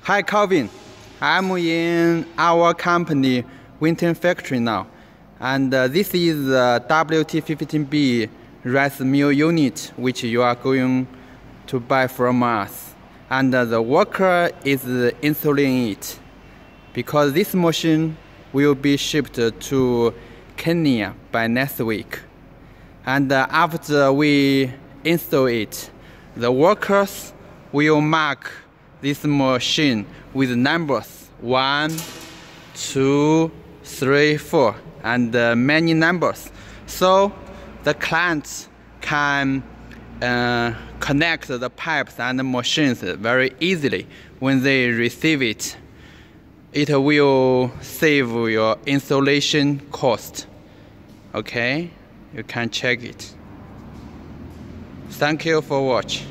Hi Calvin, I'm in our company Winton factory now, and this is the WT-15B rice mill unit which you are going to buy from us, and the worker is installing it because this machine will be shipped to Kenya by next week. And after we install it, the workers will mark this machine with numbers 1, 2, 3, 4 and many numbers, so the clients can connect the pipes and the machines very easily. When they receive it, it will save your installation cost. Okay, you can check it. Thank you for watching.